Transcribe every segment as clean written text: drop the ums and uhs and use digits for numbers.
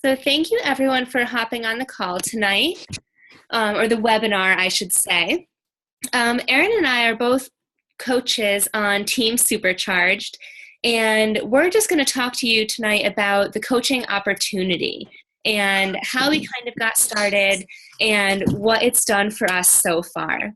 So thank you everyone for hopping on the call tonight, or the webinar, I should say. Erin and I are both coaches on Team Supercharged, and we're just going to talk to you tonight about the coaching opportunity and how we kind of got started and what it's done for us so far.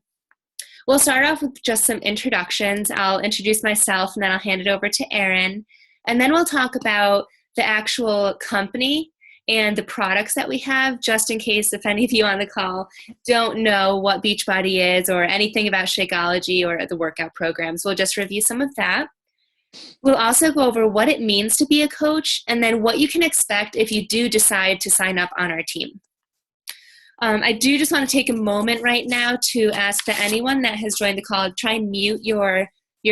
We'll start off with just some introductions. I'll introduce myself and then I'll hand it over to Erin, and then we'll talk about the actual company and the products that we have, just in case if any of you on the call don't know what Beachbody is or anything about Shakeology or the workout programs. We'll just review some of that. We'll also go over what it means to be a coach and then what you can expect if you do decide to sign up on our team. I do just want to take a moment right now to ask that anyone that has joined the call, try and mute your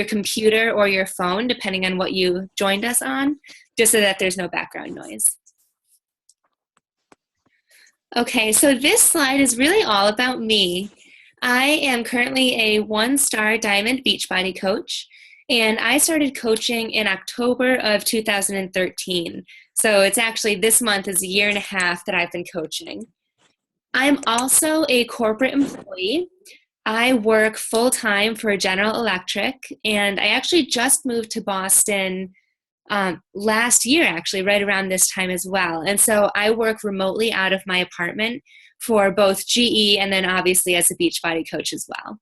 computer or your phone, depending on what you joined us on, just so that there's no background noise. Okay, so this slide is really all about me. I am currently a one-star Diamond Beachbody coach, and I started coaching in October of 2013. So it's actually, this month is a year and a half that I've been coaching. I'm also a corporate employee. I work full-time for General Electric, and I actually just moved to Boston last year, actually, right around this time as well. And so I work remotely out of my apartment for both GE and then obviously as a Beachbody coach as well.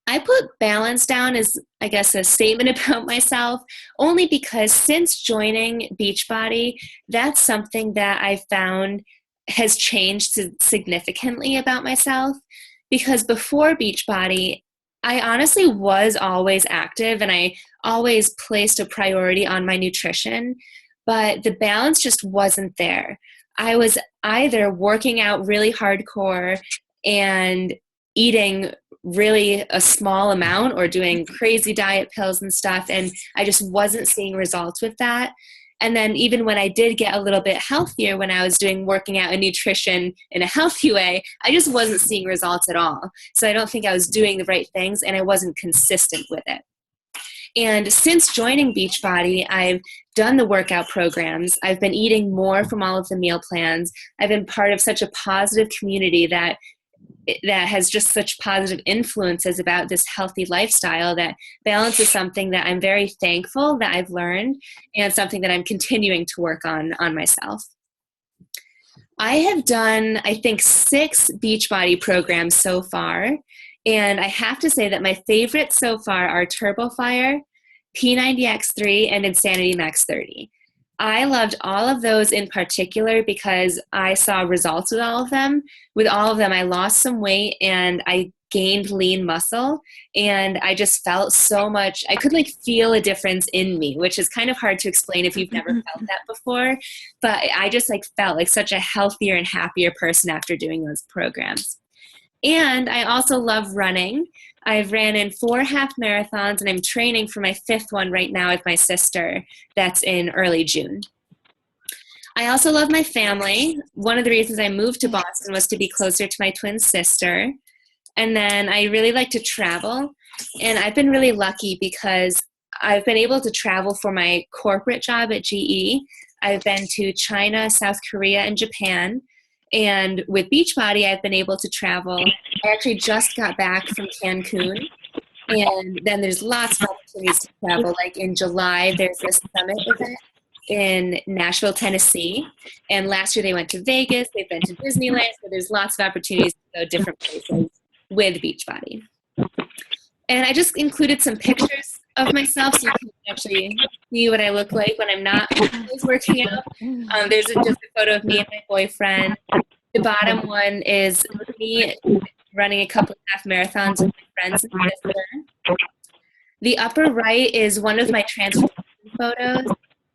I put balance down as, I guess, a statement about myself, only because since joining Beachbody, that's something that I found has changed significantly about myself. Because before Beachbody, I honestly was always active and I always placed a priority on my nutrition, but the balance just wasn't there. I was either working out really hardcore and eating really a small amount or doing crazy diet pills and stuff, and I just wasn't seeing results with that. And then even when I did get a little bit healthier, when I was doing working out and nutrition in a healthy way, I just wasn't seeing results at all. So I don't think I was doing the right things and I wasn't consistent with it. And since joining Beachbody, I've done the workout programs. I've been eating more from all of the meal plans. I've been part of such a positive community that has just such positive influences about this healthy lifestyle, that balance is something that I'm very thankful that I've learned and something that I'm continuing to work on myself. I have done, I think, 6 Beachbody programs so far, and I have to say that my favorites so far are Turbo Fire, P90X3, and Insanity Max 30. I loved all of those in particular because I saw results with all of them. With all of them, I lost some weight and I gained lean muscle, and I just felt so much, I could feel a difference in me, which is kind of hard to explain if you've never felt that before, but I just felt like such a healthier and happier person after doing those programs. And I also love running. I've ran in 4 half marathons, and I'm training for my 5th one right now with my sister. That's in early June. I also love my family. One of the reasons I moved to Boston was to be closer to my twin sister. And then I really like to travel. And I've been really lucky because I've been able to travel for my corporate job at GE. I've been to China, South Korea, and Japan. And with Beachbody, I've been able to travel. I actually just got back from Cancun. And then there's lots of opportunities to travel. Like in July, there's this summit event in Nashville, Tennessee. And last year they went to Vegas. They've been to Disneyland. So there's lots of opportunities to go different places with Beachbody. And I just included some pictures of myself so you can actually see what I look like when I'm not always working out. There's just a photo of me and my boyfriend. The bottom one is me running a couple of half marathons with my friends and sister. The upper right is one of my transformation photos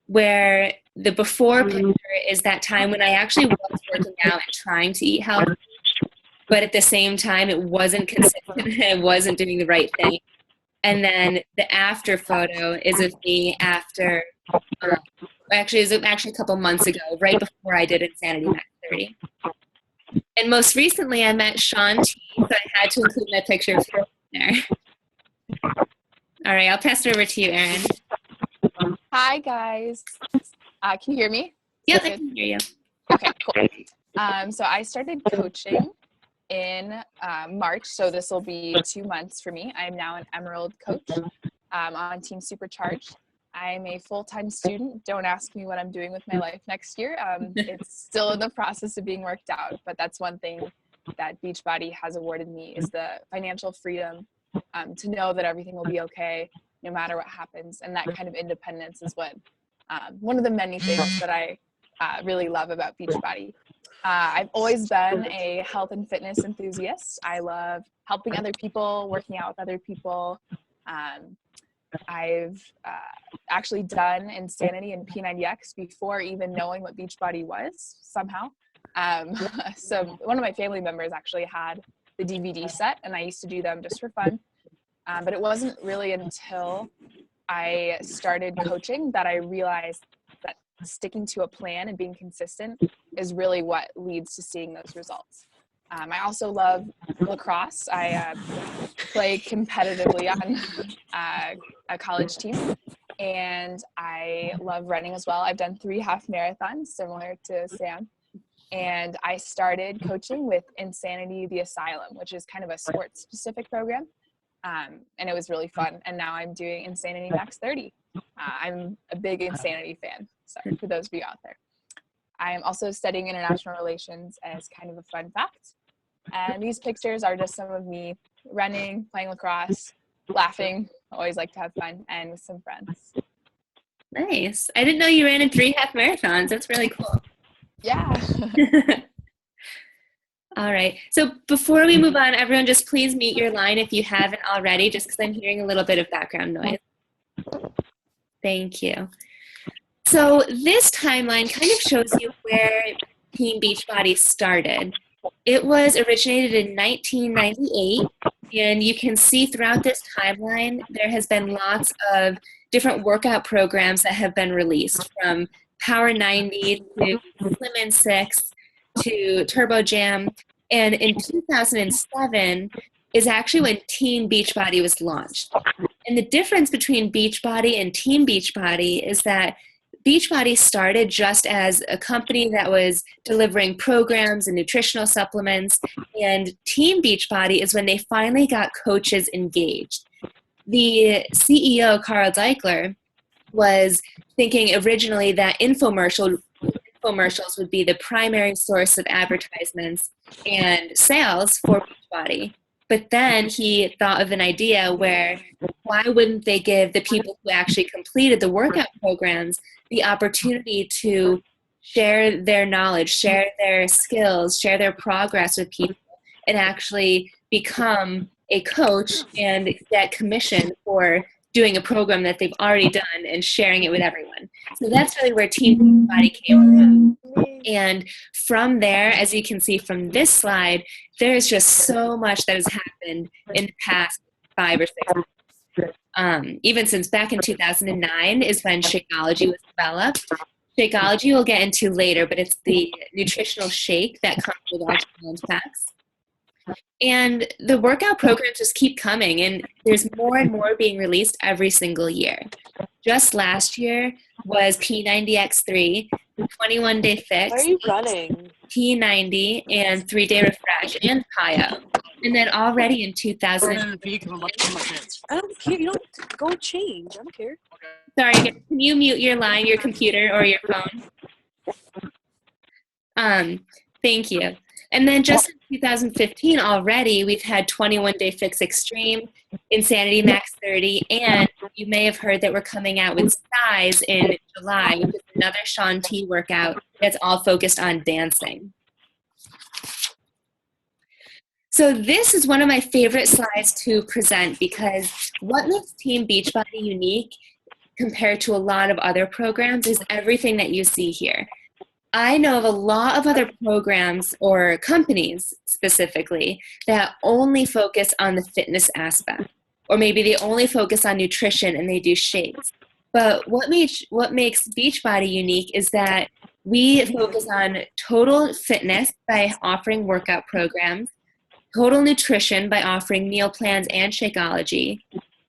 where the before picture is that time when I actually was working out and trying to eat healthy, but at the same time it wasn't consistent and I wasn't doing the right thing. And then the after photo is of me after, actually a couple months ago, right before I did Insanity Max 30. And most recently I met Sean T, so I had to include my picture of him there. All right, I'll pass it over to you, Erin. Hi, guys. Can you hear me? Yep, I can hear you. Okay, cool. So I started coaching in March, so this will be 2 months for me. I am now an Emerald coach on Team Supercharged. I'm a full-time student. Don't ask me what I'm doing with my life next year. It's still in the process of being worked out, but that's one thing that Beachbody has awarded me is the financial freedom to know that everything will be okay no matter what happens. And that kind of independence is what one of the many things that I really love about Beachbody. I've always been a health and fitness enthusiast. I love helping other people, working out with other people. I've actually done Insanity and P90X before even knowing what Beachbody was somehow. So one of my family members actually had the DVD set, and I used to do them just for fun. But it wasn't really until I started coaching that I realized that sticking to a plan and being consistent is really what leads to seeing those results. I also love lacrosse. I play competitively on a college team, and I love running as well. I've done 3 half marathons, similar to Sam. And I started coaching with Insanity the Asylum, which is kind of a sports-specific program. And it was really fun. And now I'm doing Insanity Max 30. I'm a big Insanity fan, so for those of you out there. I am also studying international relations as kind of a fun fact. And these pictures are just some of me running, playing lacrosse, laughing. I always like to have fun, and with some friends. Nice. I didn't know you ran in 3 half marathons. That's really cool. Yeah. All right. So before we move on, everyone just please mute your line if you haven't already, just because I'm hearing a little bit of background noise. Thank you. So this timeline kind of shows you where Team Beachbody started. It was originated in 1998, and you can see throughout this timeline there has been lots of different workout programs that have been released, from Power 90 to Slim in 6 to Turbo Jam. And in 2007 is actually when Team Beachbody was launched. And the difference between Beachbody and Team Beachbody is that Beachbody started just as a company that was delivering programs and nutritional supplements, and Team Beachbody is when they finally got coaches engaged. The CEO, Carl Deichler, was thinking originally that infomercials would be the primary source of advertisements and sales for Beachbody. But then he thought of an idea where why wouldn't they give the people who actually completed the workout programs the opportunity to share their knowledge, share their skills, share their progress with people, and actually become a coach and get commission for doing a program that they've already done and sharing it with everyone. So that's really where Team Beachbody came around. And from there, as you can see from this slide, there's just so much that has happened in the past 5 or 6 years. Even since back in 2009 is when Shakeology was developed. Shakeology we'll get into later, but it's the nutritional shake that comes with all challenge packs. And the workout programs just keep coming, and there's more and more being released every single year. Just last year was P90X3, 21-day fix. Why are you running? P90 and 3-day refresh and PIO. And then already in 2000. I don't care. You don't go change. I don't care. Sorry, can you mute your line, your computer, or your phone? Thank you. And then just in 2015 already, we've had 21-day fix extreme, Insanity Max 30, and you may have heard that we're coming out with Size in July, which is another Shaun T workout that's all focused on dancing. So this is one of my favorite slides to present, because what makes Team Beachbody unique compared to a lot of other programs is everything that you see here. I know of a lot of other programs or companies specifically that only focus on the fitness aspect, or maybe they only focus on nutrition and they do shakes. But what makes Beachbody unique is that we focus on total fitness by offering workout programs, total nutrition by offering meal plans and Shakeology,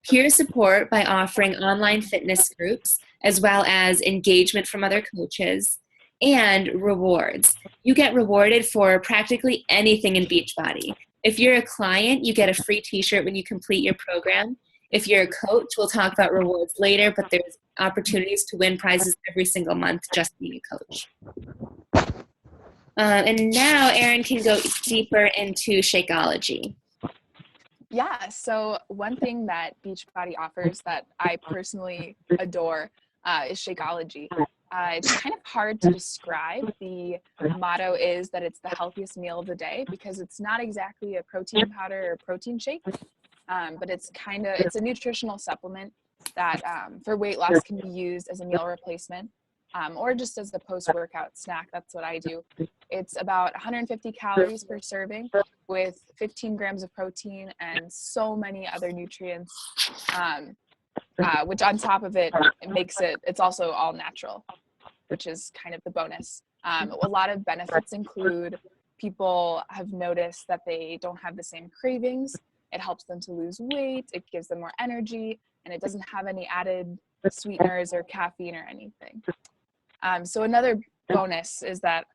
peer support by offering online fitness groups, as well as engagement from other coaches, and rewards. You get rewarded for practically anything in Beachbody. If you're a client, you get a free t-shirt when you complete your program. If you're a coach, we'll talk about rewards later, but there's opportunities to win prizes every single month just being a coach. And now Erin can go deeper into Shakeology. Yeah, so one thing that Beachbody offers that I personally adore is Shakeology. It's kind of hard to describe. The motto is that it's the healthiest meal of the day because it's not exactly a protein powder or protein shake, but it's a nutritional supplement that for weight loss can be used as a meal replacement or just as the post-workout snack. That's what I do. It's about 150 calories per serving with 15 grams of protein and so many other nutrients, which on top of it makes it's also all natural, which is kind of the bonus. A lot of benefits include people have noticed that they don't have the same cravings. It helps them to lose weight. It gives them more energy, and it doesn't have any added sweeteners or caffeine or anything. So another bonus is that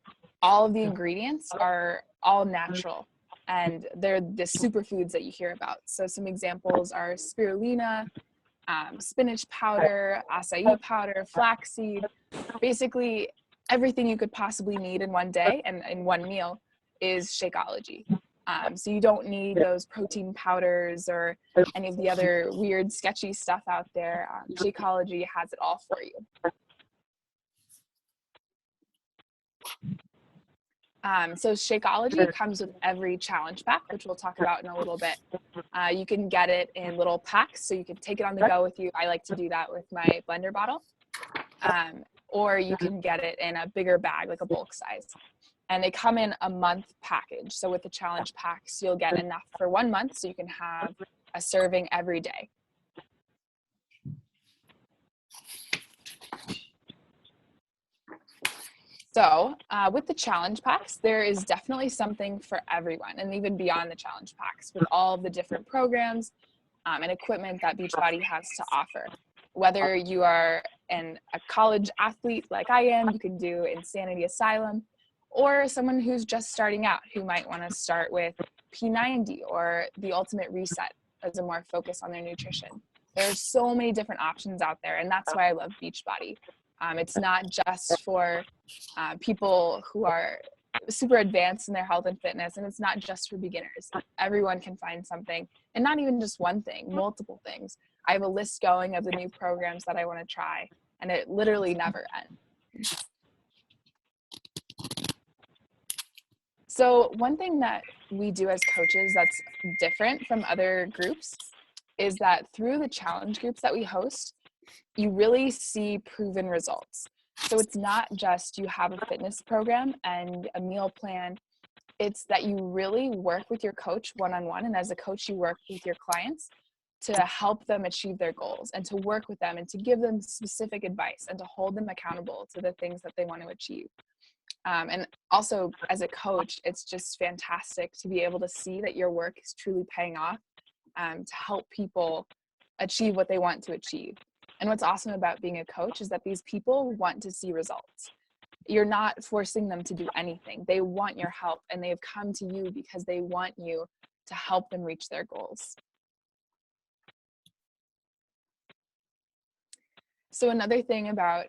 all of the ingredients are all natural, and they're the superfoods that you hear about. So some examples are spirulina, spinach powder, acai powder, flaxseed, basically everything you could possibly need in one day and in one meal is Shakeology. So you don't need those protein powders or any of the other weird, sketchy stuff out there. Shakeology has it all for you. So Shakeology comes with every challenge pack, which we'll talk about in a little bit. You can get it in little packs, so you can take it on the go with you. I like to do that with my blender bottle. Or you can get it in a bigger bag, like a bulk size. And they come in a month package. So with the challenge packs, you'll get enough for 1 month, so you can have a serving every day. So with the challenge packs, there is definitely something for everyone, and even beyond the challenge packs with all of the different programs and equipment that Beachbody has to offer. Whether you are a college athlete like I am, you can do Insanity Asylum, or someone who's just starting out who might want to start with P90 or the Ultimate Reset as a more focus on their nutrition. There's so many different options out there, and that's why I love Beachbody. It's not just for people who are super advanced in their health and fitness, and it's not just for beginners. Everyone can find something, and not even just one thing, multiple things. I have a list going of the new programs that I want to try, and it literally never ends. So one thing that we do as coaches that's different from other groups is that through the challenge groups that we host, you really see proven results. So it's not just you have a fitness program and a meal plan. It's that you really work with your coach one-on-one, and as a coach, you work with your clients to help them achieve their goals and to work with them and to give them specific advice and to hold them accountable to the things that they want to achieve. And also as a coach, it's just fantastic to be able to see that your work is truly paying off to help people achieve what they want to achieve. And what's awesome about being a coach is that these people want to see results. You're not forcing them to do anything. They want your help, and they've come to you because they want you to help them reach their goals. So another thing about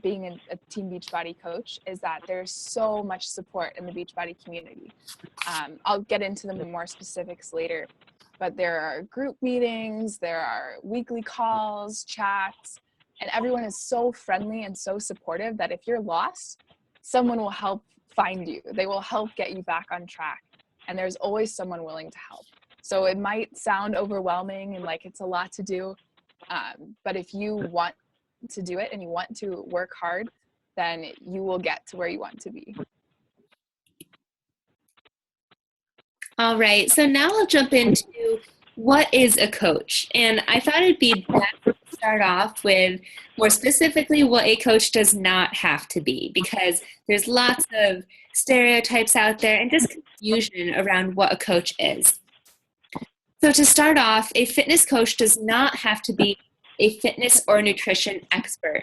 being a Team Beachbody coach is that there's so much support in the Beachbody community. I'll get into them in more specifics later, but there are group meetings, there are weekly calls, chats, and everyone is so friendly and so supportive that if you're lost, someone will help find you. They will help get you back on track, and there's always someone willing to help. So it might sound overwhelming and like it's a lot to do, but if you want to do it and you want to work hard, then you will get to where you want to be. All right, so now I'll jump into what is a coach. And I thought it'd be best to start off with more specifically what a coach does not have to be, because there's lots of stereotypes out there and just confusion around what a coach is. So to start off, a fitness coach does not have to be a fitness or nutrition expert.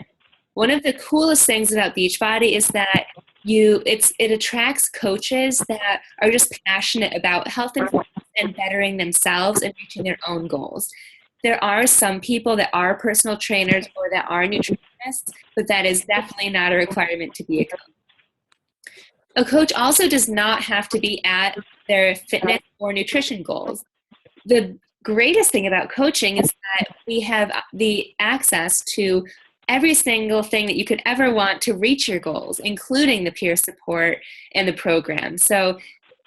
One of the coolest things about Beachbody is that it attracts coaches that are just passionate about health and fitness and bettering themselves and reaching their own goals. There are some people that are personal trainers or that are nutritionists, but that is definitely not a requirement to be a coach. A coach also does not have to be at their fitness or nutrition goals. The greatest thing about coaching is that we have the access to every single thing that you could ever want to reach your goals, including the peer support and the program. So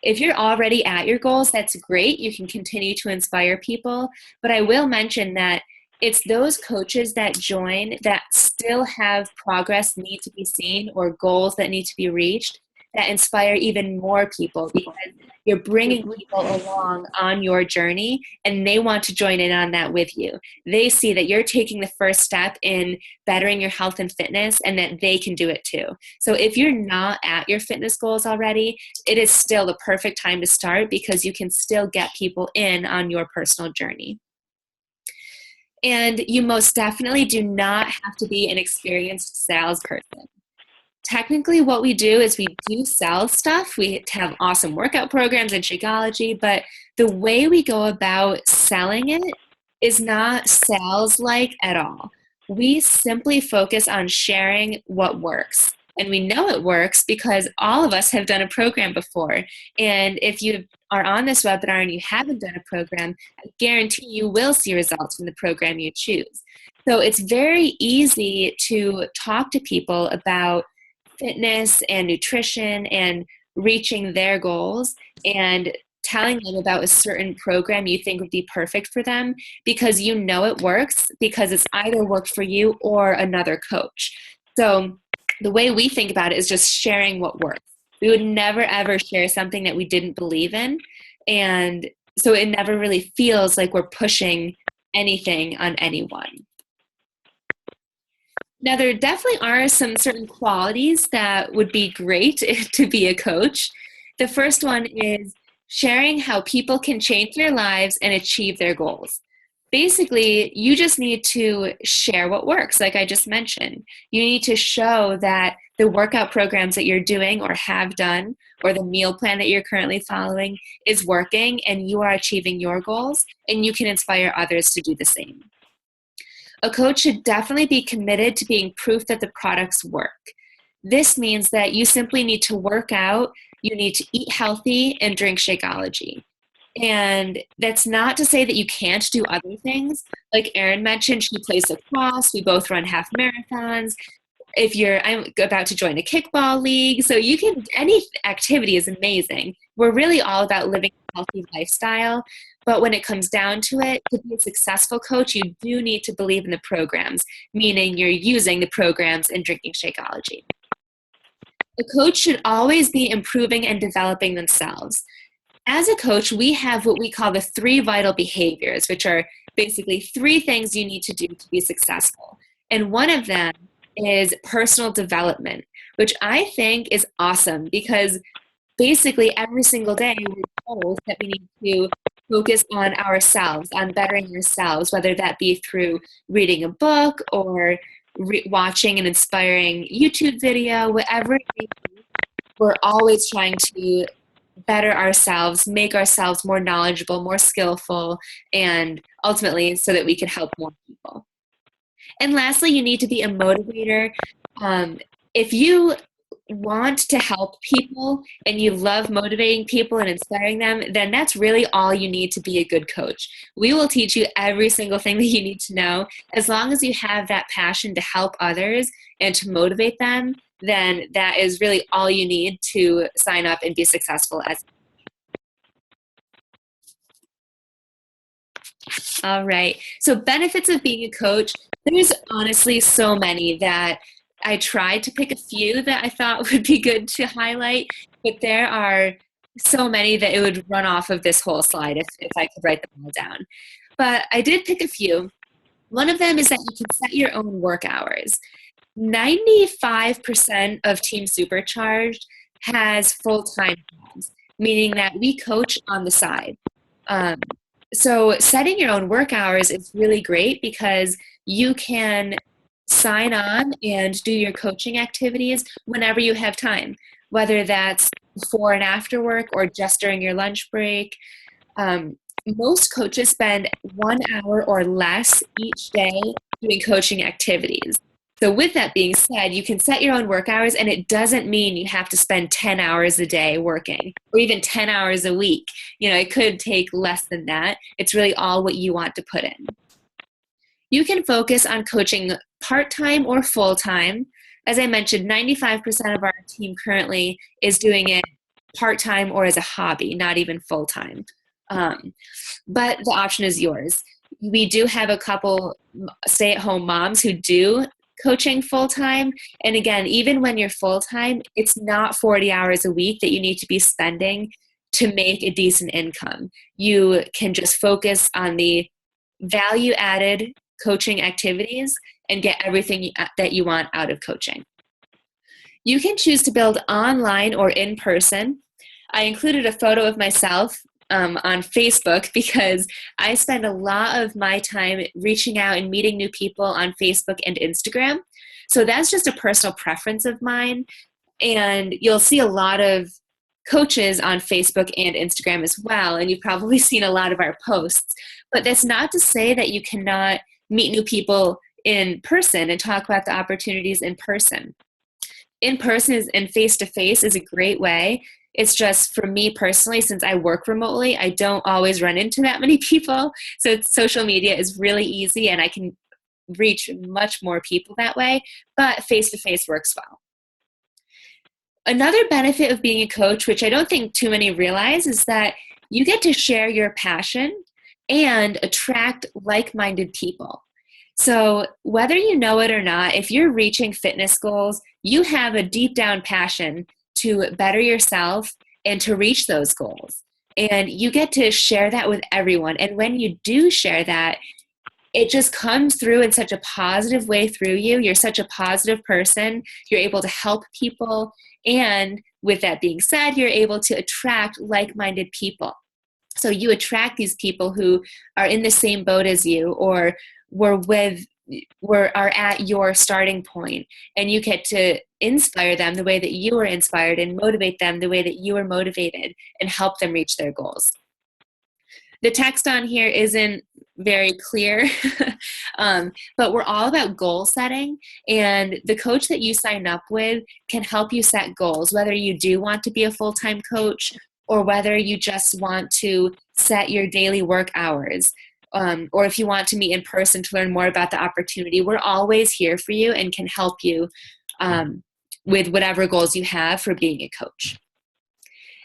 if you're already at your goals, that's great. You can continue to inspire people. But I will mention that it's those coaches that join that still have progress need to be seen or goals that need to be reached that inspire even more people, because you're bringing people along on your journey and they want to join in on that with you. They see that you're taking the first step in bettering your health and fitness and that they can do it too. So if you're not at your fitness goals already, it is still the perfect time to start, because you can still get people in on your personal journey. And you most definitely do not have to be an experienced salesperson. Technically, what we do is we do sell stuff. We have awesome workout programs and Shakeology, but the way we go about selling it is not sales-like at all. We simply focus on sharing what works. And we know it works because all of us have done a program before. And if you are on this webinar and you haven't done a program, I guarantee you will see results from the program you choose. So it's very easy to talk to people about fitness and nutrition and reaching their goals and telling them about a certain program you think would be perfect for them, because you know it works, because it's either worked for you or another coach. So the way we think about it is just sharing what works. We would never ever share something that we didn't believe in, and so it never really feels like we're pushing anything on anyone. Now, there definitely are some certain qualities that would be great to be a coach. The first one is sharing how people can change their lives and achieve their goals. Basically, you just need to share what works, like I just mentioned. You need to show that the workout programs that you're doing or have done, or the meal plan that you're currently following is working and you are achieving your goals, and you can inspire others to do the same. A coach should definitely be committed to being proof that the products work. This means that you simply need to work out, you need to eat healthy, and drink Shakeology. And that's not to say that you can't do other things. Like Erin mentioned, she plays lacrosse, we both run half marathons. I'm about to join a kickball league, so you can, any activity is amazing. We're really all about living a healthy lifestyle, but when it comes down to it, to be a successful coach, you do need to believe in the programs, meaning you're using the programs and drinking Shakeology. A coach should always be improving and developing themselves. As a coach, we have what we call the 3 vital behaviors, which are basically 3 things you need to do to be successful. And one of them is personal development, which I think is awesome, because basically every single day we're told that we need to focus on ourselves, on bettering ourselves, whether that be through reading a book or watching an inspiring YouTube video, whatever it may be. We're always trying to better ourselves, make ourselves more knowledgeable, more skillful, and ultimately so that we can help more people. And lastly, you need to be a motivator. If you want to help people and you love motivating people and inspiring them, then that's really all you need to be a good coach. We will teach you every single thing that you need to know. As long as you have that passion to help others and to motivate them, then that is really all you need to sign up and be successful as a coach. All right. So benefits of being a coach, there's honestly so many that I tried to pick a few that I thought would be good to highlight, but there are so many that it would run off of this whole slide if I could write them all down. But I did pick a few. One of them is that you can set your own work hours. 95% of Team Supercharged has full-time jobs, meaning that we coach on the side. So setting your own work hours is really great because you can sign on and do your coaching activities whenever you have time, whether that's before and after work or just during your lunch break. Most coaches spend 1 hour or less each day doing coaching activities. So with that being said, you can set your own work hours, and it doesn't mean you have to spend 10 hours a day working or even 10 hours a week. It could take less than that. It's really all what you want to put in. You can focus on coaching part-time or full-time. As I mentioned, 95% of our team currently is doing it part-time or as a hobby, not even full-time. But the option is yours. We do have a couple stay-at-home moms who do coaching full-time. And again, even when you're full-time, it's not 40 hours a week that you need to be spending to make a decent income. You can just focus on the value-added coaching activities and get everything that you want out of coaching. You can choose to build online or in person. I included a photo of myself on Facebook because I spend a lot of my time reaching out and meeting new people on Facebook and Instagram. So that's just a personal preference of mine. And you'll see a lot of coaches on Facebook and Instagram as well. And you've probably seen a lot of our posts. But that's not to say that you cannot meet new people in person and talk about the opportunities in person. In person and face-to-face is a great way. It's just for me personally, since I work remotely, I don't always run into that many people. So social media is really easy and I can reach much more people that way, but face-to-face works well. Another benefit of being a coach, which I don't think too many realize, is that you get to share your passion and attract like-minded people. So whether you know it or not, if you're reaching fitness goals, you have a deep down passion to better yourself and to reach those goals. And you get to share that with everyone. And when you do share that, it just comes through in such a positive way through you. You're such a positive person. You're able to help people. And with that being said, you're able to attract like-minded people. So you attract these people who are in the same boat as you or are at your starting point, and you get to inspire them the way that you were inspired and motivate them the way that you were motivated and help them reach their goals. The text on here isn't very clear, but we're all about goal setting, and the coach that you sign up with can help you set goals, whether you do want to be a full-time coach or whether you just want to set your daily work hours. Or if you want to meet in person to learn more about the opportunity, we're always here for you and can help you with whatever goals you have for being a coach.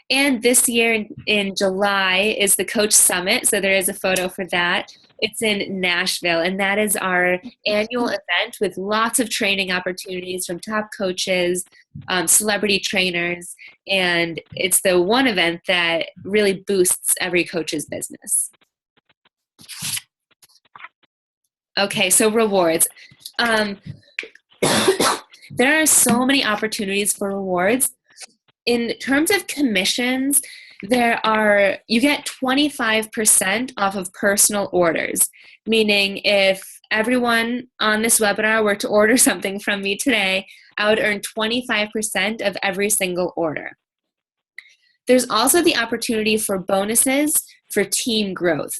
And this year in July is the Coach Summit, so there is a photo for that. It's in Nashville, and that is our annual event with lots of training opportunities from top coaches, celebrity trainers, and it's the one event that really boosts every coach's business. Okay, so rewards. There are so many opportunities for rewards. In terms of commissions, you get 25% off of personal orders, meaning if everyone on this webinar were to order something from me today, I would earn 25% of every single order. There's also the opportunity for bonuses for team growth.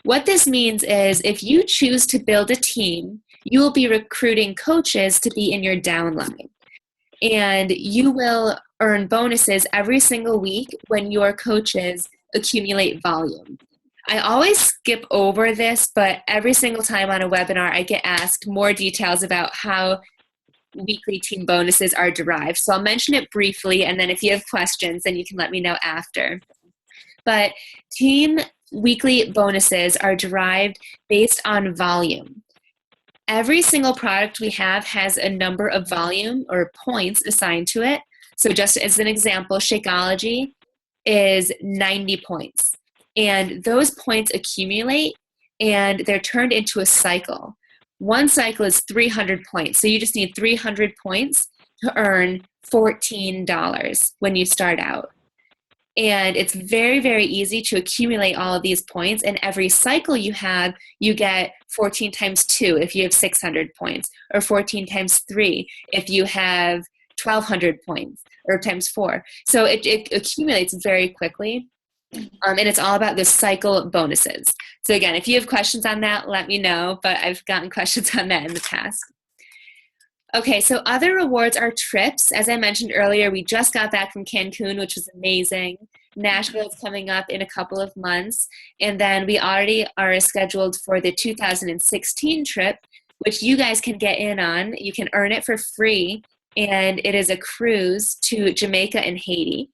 What this means is if you choose to build a team, you will be recruiting coaches to be in your downline. And you will earn bonuses every single week when your coaches accumulate volume. I always skip over this, but every single time on a webinar, I get asked more details about how weekly team bonuses are derived. So I'll mention it briefly, and then if you have questions, then you can let me know after. But team weekly bonuses are derived based on volume. Every single product we have has a number of volume or points assigned to it. So just as an example, Shakeology is 90 points. And those points accumulate and they're turned into a cycle. One cycle is 300 points. So you just need 300 points to earn $14 when you start out. And it's very, very easy to accumulate all of these points. And every cycle you have, you get 14 times 2 if you have 600 points, or 14 times 3 if you have 1,200 points, or times 4. So it accumulates very quickly. And it's all about the cycle bonuses. So again, if you have questions on that, let me know. But I've gotten questions on that in the past. Okay, so other rewards are trips. As I mentioned earlier, we just got back from Cancun, which was amazing. Nashville is coming up in a couple of months. And then we already are scheduled for the 2016 trip, which you guys can get in on. You can earn it for free. And it is a cruise to Jamaica and Haiti.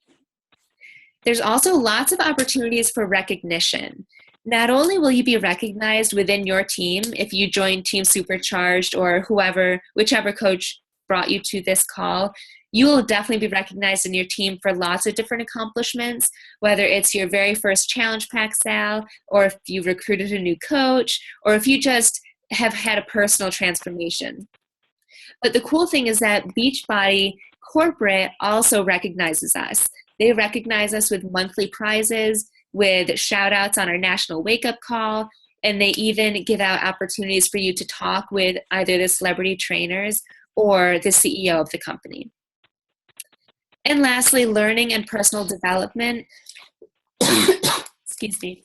There's also lots of opportunities for recognition. Not only will you be recognized within your team if you join Team Supercharged or whichever coach brought you to this call, you will definitely be recognized in your team for lots of different accomplishments, whether it's your very first challenge pack sale, or if you recruited a new coach, or if you just have had a personal transformation. But the cool thing is that Beachbody Corporate also recognizes us. They recognize us with monthly prizes, with shout outs on our national wake up call, and they even give out opportunities for you to talk with either the celebrity trainers or the CEO of the company. And lastly, learning and personal development. Excuse me.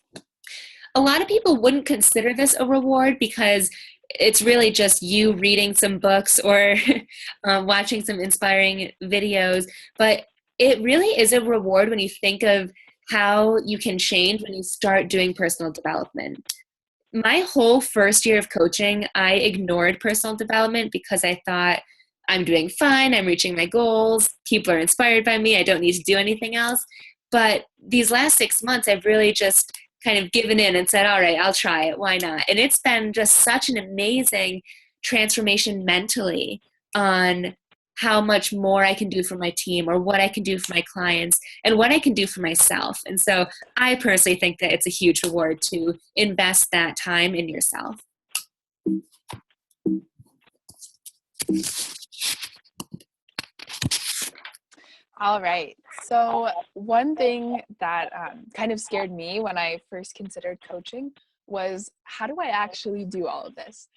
A lot of people wouldn't consider this a reward because it's really just you reading some books or watching some inspiring videos, but it really is a reward when you think of how you can change when you start doing personal development. My whole first year of coaching, I ignored personal development because I thought, I'm doing fine, I'm reaching my goals, people are inspired by me, I don't need to do anything else. But these last 6 months, I've really just kind of given in and said, all right, I'll try it, why not? And it's been just such an amazing transformation mentally on how much more I can do for my team, or what I can do for my clients, and what I can do for myself. And so I personally think that it's a huge reward to invest that time in yourself. All right. So one thing that kind of scared me when I first considered coaching was, how do I actually do all of this?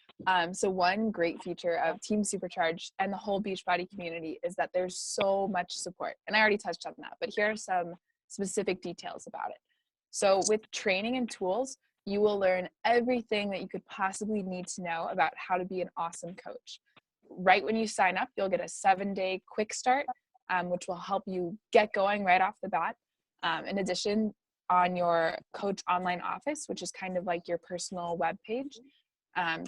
So one great feature of Team Supercharged and the whole Beachbody community is that there's so much support. And I already touched on that, but here are some specific details about it. So with training and tools, you will learn everything that you could possibly need to know about how to be an awesome coach. Right when you sign up, you'll get a 7-day quick start, which will help you get going right off the bat. In addition, on your coach online office, which is kind of like your personal web page,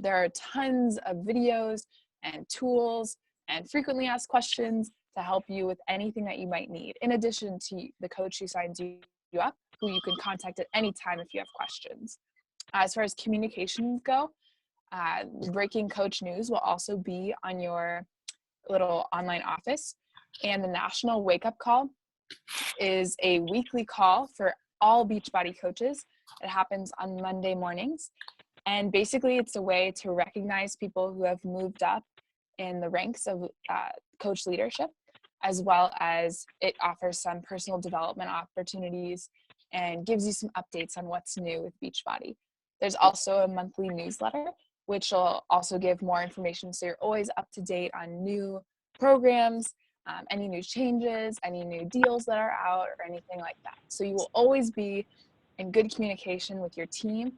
there are tons of videos and tools and frequently asked questions to help you with anything that you might need, in addition to the coach who signs you up, who you can contact at any time if you have questions. As far as communications go, breaking coach news will also be on your little online office. And the National Wake Up Call is a weekly call for all Beachbody coaches. It happens on Monday mornings. And basically, it's a way to recognize people who have moved up in the ranks of coach leadership, as well as it offers some personal development opportunities and gives you some updates on what's new with Beachbody. There's also a monthly newsletter, which will also give more information, so you're always up to date on new programs, any new changes, any new deals that are out, or anything like that. So you will always be in good communication with your team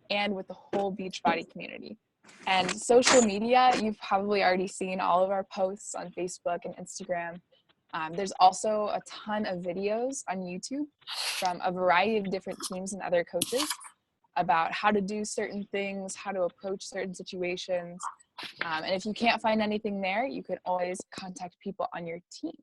and with the whole Beachbody community. And social media, you've probably already seen all of our posts on Facebook and Instagram. There's also a ton of videos on YouTube from a variety of different teams and other coaches about how to do certain things, how to approach certain situations. And if you can't find anything there, you can always contact people on your team.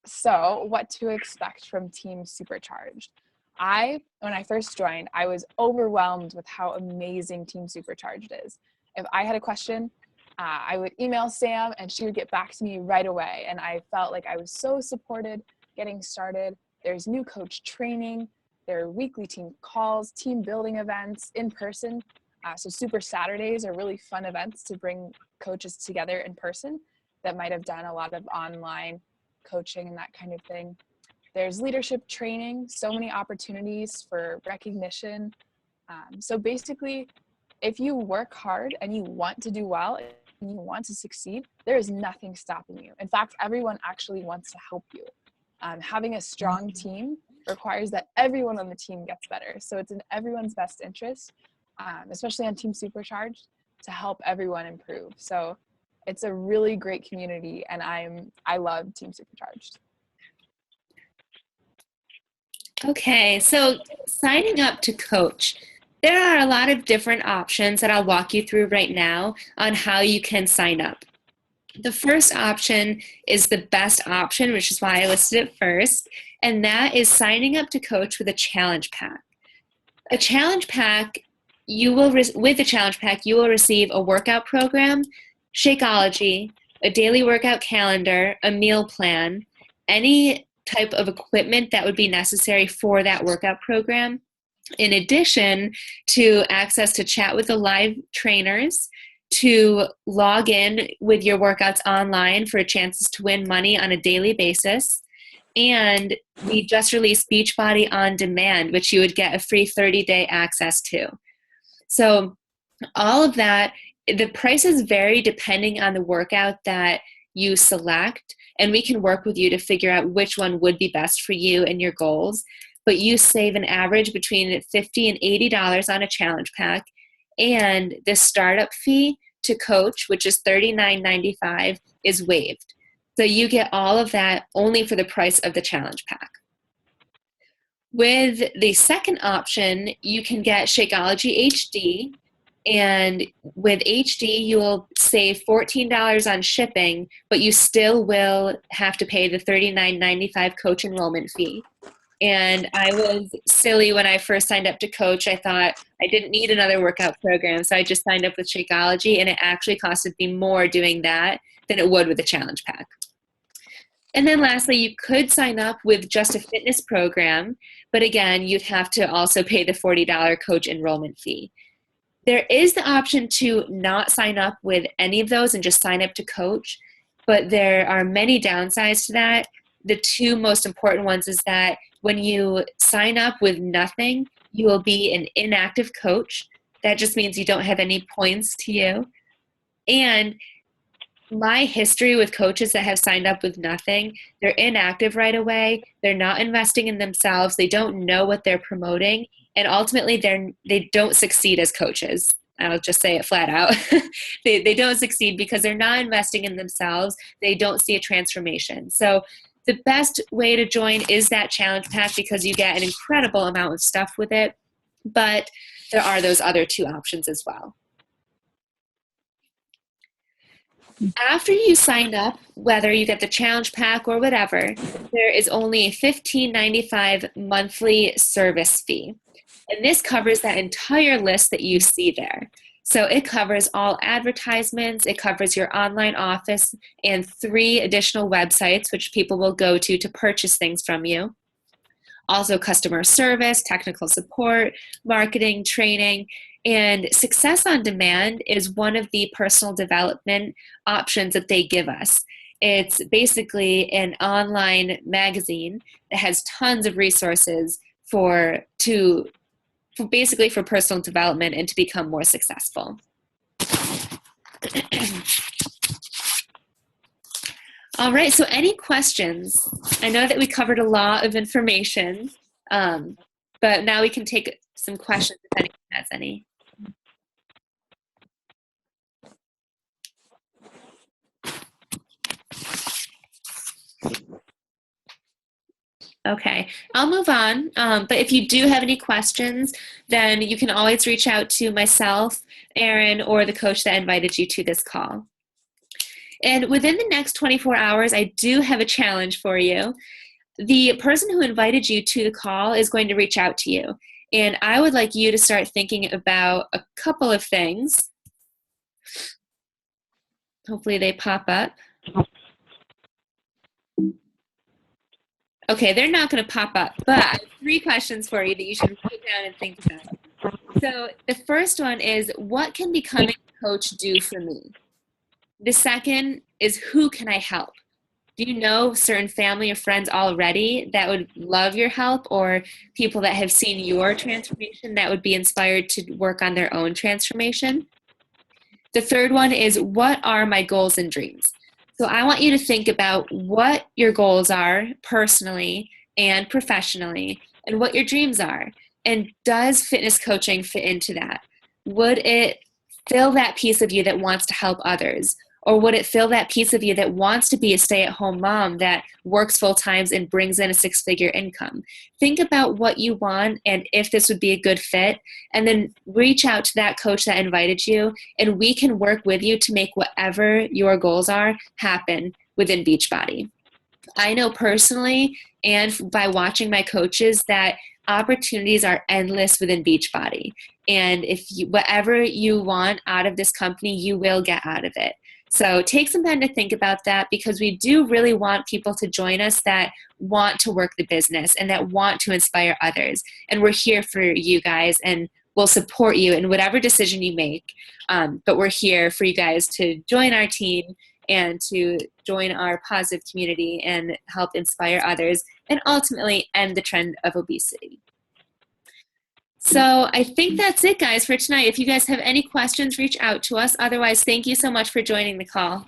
So what to expect from Team Supercharged? When I first joined, I was overwhelmed with how amazing Team Supercharged is. If I had a question, I would email Sam and she would get back to me right away. And I felt like I was so supported getting started. There's new coach training. There are weekly team calls, team building events in person. So Super Saturdays are really fun events to bring coaches together in person that might have done a lot of online coaching and that kind of thing. There's leadership training, so many opportunities for recognition. So basically, if you work hard and you want to do well and you want to succeed, there is nothing stopping you. In fact, everyone actually wants to help you. Having a strong team requires that everyone on the team gets better. So it's in everyone's best interest, especially on Team Supercharged, to help everyone improve. So it's a really great community, and I love Team Supercharged. Okay, so signing up to coach. There are a lot of different options that I'll walk you through right now on how you can sign up. The first option is the best option, which is why I listed it first, and that is signing up to coach with a challenge pack. A challenge pack, with the challenge pack, you will receive a workout program, Shakeology, a daily workout calendar, a meal plan, any type of equipment that would be necessary for that workout program, in addition to access to chat with the live trainers, to log in with your workouts online for chances to win money on a daily basis. And we just released Beachbody On Demand, which you would get a free 30-day access to. So all of that, the prices vary depending on the workout that you select, and we can work with you to figure out which one would be best for you and your goals. But you save an average between $50 and $80 on a challenge pack, and the startup fee to coach, which is $39.95, is waived. So you get all of that only for the price of the challenge pack. With the second option, you can get Shakeology HD, and with HD, you will save $14 on shipping, but you still will have to pay the $39.95 coach enrollment fee. And I was silly when I first signed up to coach. I thought I didn't need another workout program, so I just signed up with Shakeology, and it actually costed me more doing that than it would with a challenge pack. And then lastly, you could sign up with just a fitness program, but again, you'd have to also pay the $40 coach enrollment fee. There is the option to not sign up with any of those and just sign up to coach, but there are many downsides to that. The two most important ones is that when you sign up with nothing, you will be an inactive coach. That just means you don't have any points to you. And my history with coaches that have signed up with nothing, they're inactive right away. They're not investing in themselves. They don't know what they're promoting. And ultimately, they don't succeed as coaches. I'll just say it flat out. They don't succeed because they're not investing in themselves. They don't see a transformation. So the best way to join is that challenge pack because you get an incredible amount of stuff with it. But there are those other two options as well. After you sign up, whether you get the challenge pack or whatever, there is only a $15.95 monthly service fee. And this covers that entire list that you see there. So it covers all advertisements, it covers your online office, and 3 additional websites which people will go to purchase things from you. Also customer service, technical support, marketing, training, and Success on Demand is one of the personal development options that they give us. It's basically an online magazine that has tons of resources for personal development and to become more successful. All right, so any questions? I know that we covered a lot of information, but now we can take some questions if anyone has any. Okay, I'll move on, but if you do have any questions, then you can always reach out to myself, Erin, or the coach that invited you to this call. And within the next 24 hours, I do have a challenge for you. The person who invited you to the call is going to reach out to you, and I would like you to start thinking about a couple of things. Hopefully they pop up. Okay, they're not going to pop up, but I have 3 questions for you that you should write down and think about. So the first one is, what can becoming a coach do for me? The second is, who can I help? Do you know certain family or friends already that would love your help, or people that have seen your transformation that would be inspired to work on their own transformation? The third one is, what are my goals and dreams? So I want you to think about what your goals are personally and professionally, and what your dreams are. And does fitness coaching fit into that? Would it fill that piece of you that wants to help others? Or would it fill that piece of you that wants to be a stay-at-home mom that works full times and brings in a six-figure income? Think about what you want and if this would be a good fit, and then reach out to that coach that invited you, and we can work with you to make whatever your goals are happen within Beachbody. I know personally, and by watching my coaches, that opportunities are endless within Beachbody. And if you, whatever you want out of this company, you will get out of it. So take some time to think about that, because we do really want people to join us that want to work the business and that want to inspire others. And we're here for you guys, and we'll support you in whatever decision you make. But we're here for you guys to join our team and to join our positive community and help inspire others and ultimately end the trend of obesity. So I think that's it, guys, for tonight. If you guys have any questions, reach out to us. Otherwise, thank you so much for joining the call.